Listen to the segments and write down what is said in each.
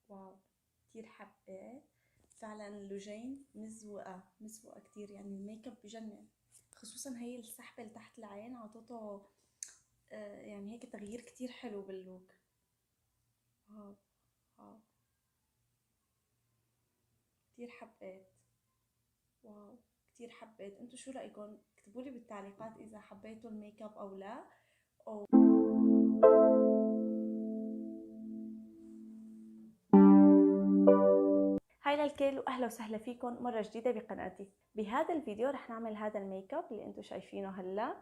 واو، كتير حبيت فعلا اللوجين مزوقة كتير، يعني الميك اب بجنن. خصوصا هي السحبة اللي تحت العين عطته يعني هيك تغيير كتير حلو باللوك. واو. واو، كتير حبيت. واو، كتير حبيت. انتو شو رأيكم؟ اكتبولي بالتعليقات اذا حبيتوا الميك اب او لا. هاي للكل واهلا وسهلا فيكم مره جديده بقناتي. بهذا الفيديو رح نعمل هذا الميك اب اللي انتم شايفينه هلا.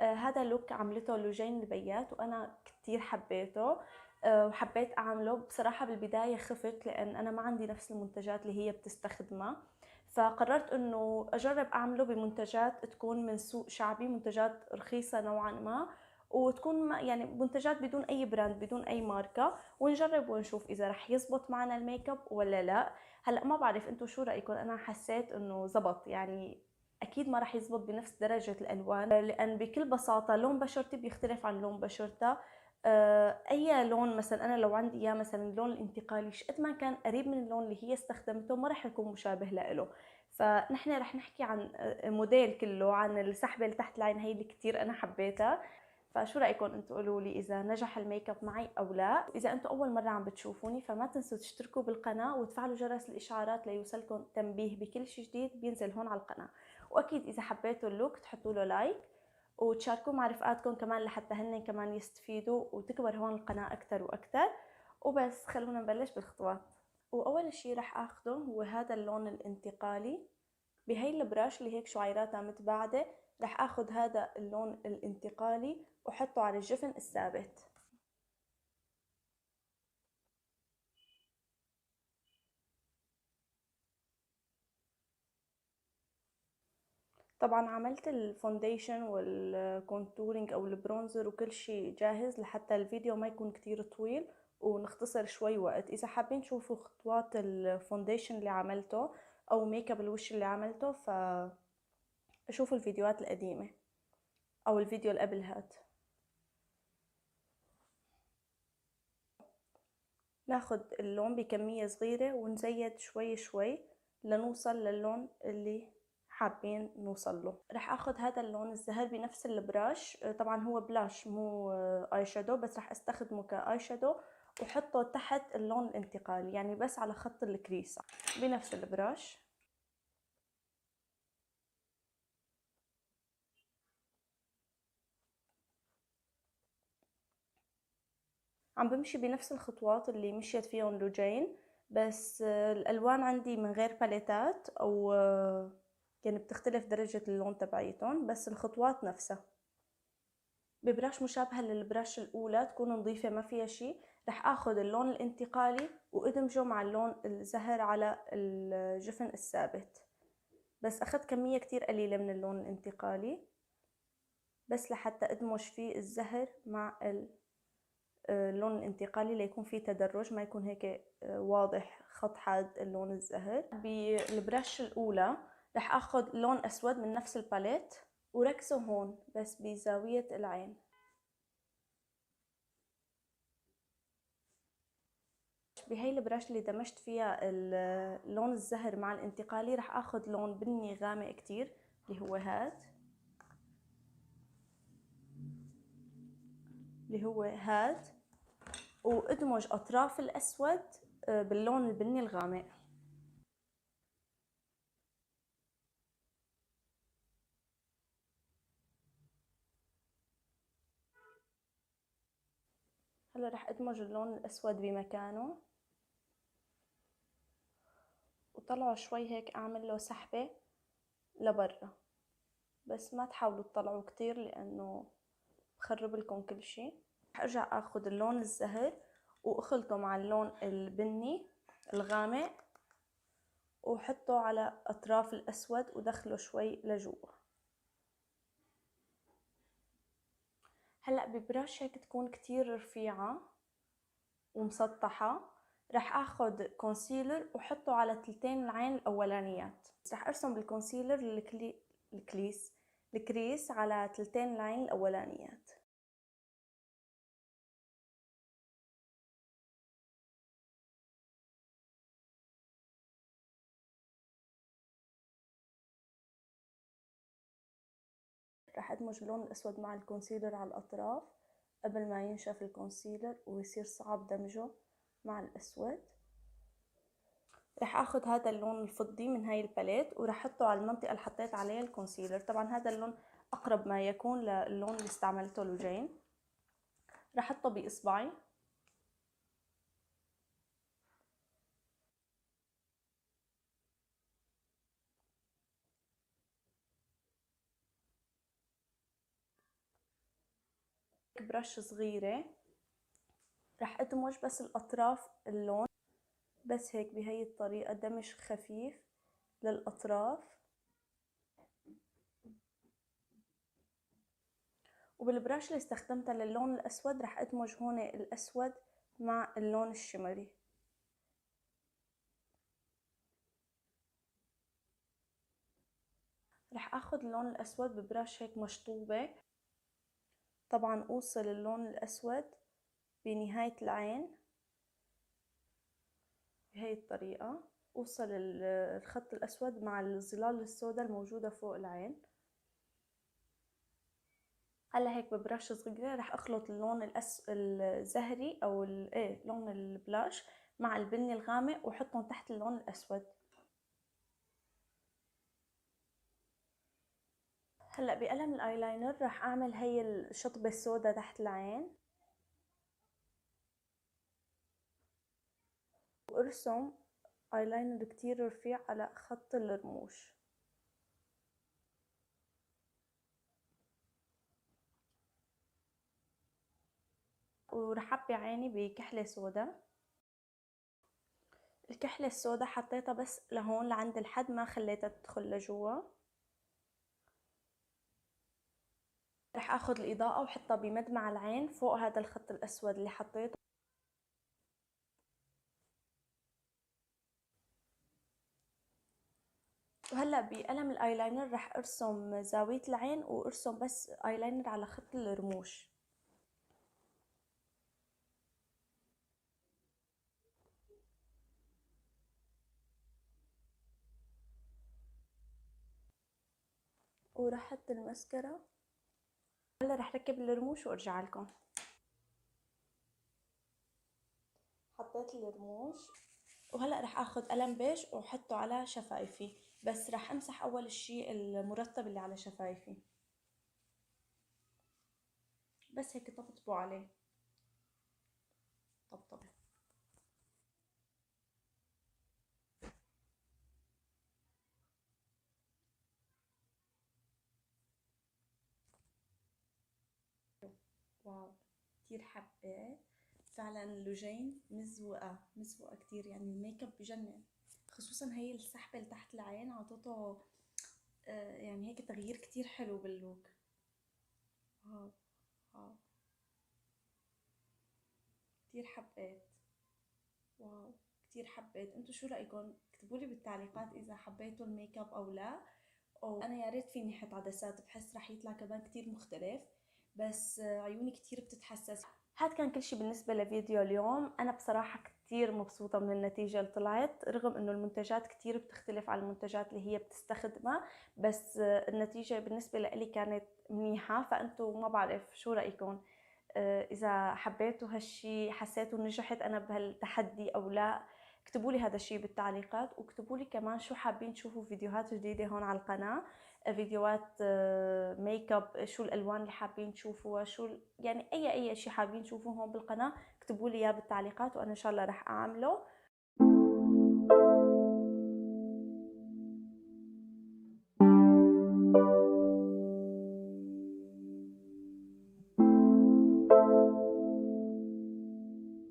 هذا لوك عملته لوجين البيات وانا كتير حبيته. وحبيت اعمله. بصراحه بالبدايه خفت لان انا ما عندي نفس المنتجات اللي هي بتستخدمها، فقررت انه اجرب اعمله بمنتجات تكون من سوق شعبي، منتجات رخيصه نوعا ما، وتكون يعني منتجات بدون اي براند بدون اي ماركه، ونجرب ونشوف اذا رح يزبط معنا الميك اب ولا لا. هلا ما بعرف انتم شو رايكم، انا حسيت انه زبط يعني. اكيد ما راح يزبط بنفس درجه الالوان لان بكل بساطه لون بشرتي بيختلف عن لون بشرتها. اي لون مثلا انا لو عندي اياه مثلا اللون الانتقالي قد ما كان قريب من اللون اللي هي استخدمته ما راح يكون مشابه له. فنحن رح نحكي عن موديل كله، عن السحبه اللي تحت العين هي اللي كثير انا حبيتها. فشو رايكم انتم؟ قولوا لي اذا نجح الميك اب معي او لا. اذا انتم اول مره عم بتشوفوني فما تنسوا تشتركوا بالقناه وتفعلوا جرس الاشعارات ليوصلكم تنبيه بكل شيء جديد بينزل هون على القناه. واكيد اذا حبيتوا اللوك تحطوا له لايك وتشاركوه مع رفقاتكم كمان لحتى هن كمان يستفيدوا وتكبر هون القناه اكثر واكثر. وبس خلونا نبلش بالخطوات. واول شيء رح اخده هو هذا اللون الانتقالي. بهي البراش اللي هيك شعيراتها متباعدة رح اخد هذا اللون الانتقالي وحطه على الجفن الثابت. طبعا عملت الفونديشن والكونتورينج او البرونزر وكل شيء جاهز لحتى الفيديو ما يكون كتير طويل ونختصر شوي وقت. اذا حابين تشوفوا خطوات الفونديشن اللي عملته او ميك اب الوش اللي عملته فشوفوا الفيديوهات القديمة او الفيديو اللي قبل هاد. ناخد اللون بكمية صغيرة ونزيد شوي شوي لنوصل للون اللي حابين نوصل له. رح اخد هذا اللون الزهر بنفس البراش، طبعا هو بلاش مو اي شادو، بس رح استخدمه كاي شادو وحطه تحت اللون الانتقالي يعني بس على خط الكريس بنفس البراش. عم بمشي بنفس الخطوات اللي مشيت فيهم لوجين، بس الالوان عندي من غير باليتات او يعني بتختلف درجة اللون تبعيتهم، بس الخطوات نفسها. ببراش مشابهة للبراش الأولى تكون نظيفة ما فيها شي رح اخذ اللون الانتقالي وادمجه مع اللون الزهر على الجفن الثابت. بس اخذت كمية كتير قليلة من اللون الانتقالي بس لحتى ادمج فيه الزهر مع اللون الانتقالي ليكون فيه تدرج، ما يكون هيك واضح خط حاد اللون الزهر. بالبرش الأولى رح اخذ لون اسود من نفس الباليت وركزه هون بس بزاوية العين. بهي البرش اللي دمجت فيها اللون الزهر مع الانتقالي رح اخذ لون بني غامق كتير اللي هو هاد وادمج اطراف الاسود باللون البني الغامق. هلا رح ادمج اللون الاسود بمكانه وطلعه شوي هيك اعمل له سحبة لبرا، بس ما تحاولوا تطلعوا كتير لانه بخرب لكم كل شي. رح ارجع اخذ اللون الزهر واخلطه مع اللون البني الغامق وحطه على اطراف الاسود ودخله شوي لجوا. هلا ببرش هيك تكون كتير رفيعة ومسطحة رح اخد كونسيلر وحطه على تلتين العين الاولانيات. رح ارسم بالكونسيلر الكريس على تلتين العين الاولانيات. ادمج اللون الاسود مع الكونسيلر على الاطراف قبل ما ينشف الكونسيلر ويصير صعب دمجه مع الاسود. رح اخذ هذا اللون الفضي من هاي الباليت ورح احطه على المنطقة اللي حطيت عليها الكونسيلر. طبعا هذا اللون اقرب ما يكون للون اللي استعملته لوجين. رح احطه باصبعي برش صغيرة. رح ادمج بس الاطراف اللون، بس هيك بهي الطريقة، دمج خفيف للاطراف. وبالبراش اللي استخدمتها للون الاسود رح ادمج هون الاسود مع اللون الشمري. رح اخذ اللون الاسود ببراش هيك مشطوبة. طبعا اوصل اللون الاسود بنهاية العين بهي الطريقة، اوصل الخط الاسود مع الظلال السوداء الموجودة فوق العين. هلا هيك ببرش صغيرة رح اخلط اللون الزهري او لون البلاش مع البني الغامق واحطهم تحت اللون الاسود. هلا بقلم الايلاينر رح اعمل هي الشطبة السوداء تحت العين وارسم ايلاينر كتير رفيع على خط الرموش. ورح اعبي عيني بكحلة سوداء. الكحلة السوداء حطيتها بس لهون لعند الحد، ما خليتها تدخل لجوا. رح اخذ الاضاءة وحطها بمدمع العين فوق هذا الخط الاسود اللي حطيته. وهلا بقلم الايلاينر رح ارسم زاوية العين وارسم بس ايلاينر على خط الرموش. ورح احط المسكرة. هلا رح ركب الرموش وارجع لكم. حطيت الرموش وهلا رح اخذ قلم بيج واحطه على شفايفي، بس رح امسح اول الشيء المرطب اللي على شفايفي، بس هيك طبطبوا عليه طبطبة. واو كتير حبيت فعلا لوجين، مزوقة مزوقة كتير، يعني الميك اب بجنن، خصوصا هي السحبة اللي تحت العين عطته يعني هيك تغيير كتير حلو باللوك. واو واو كتير حبيت. واو كتير حبيت. انتو شو رأيكم؟ اكتبوا لي بالتعليقات اذا حبيتوا الميك اب او لا. وانا يا ريت فيني احط عدسات، بحس رح يطلع كمان كتير مختلف، بس عيوني كتير بتتحسس. هاد كان كل شي بالنسبة لفيديو اليوم. أنا بصراحة كتير مبسوطة من النتيجة اللي طلعت، رغم إنه المنتجات كتير بتختلف عن المنتجات اللي هي بتستخدمها، بس النتيجة بالنسبة لإلي كانت منيحة. فأنتوا ما بعرف شو رأيكم؟ إذا حبيتوا هالشي، حسيتوا نجحت أنا بهالتحدي أو لا؟ اكتبوا لي هذا الشيء بالتعليقات، واكتبوا لي كمان شو حابين تشوفوا فيديوهات جديدة هون على القناة، فيديوهات ميك اب، شو الالوان اللي حابين تشوفوها، شو يعني اي شيء حابين تشوفوه هون بالقناة اكتبوا لي اياه بالتعليقات وانا ان شاء الله رح اعمله.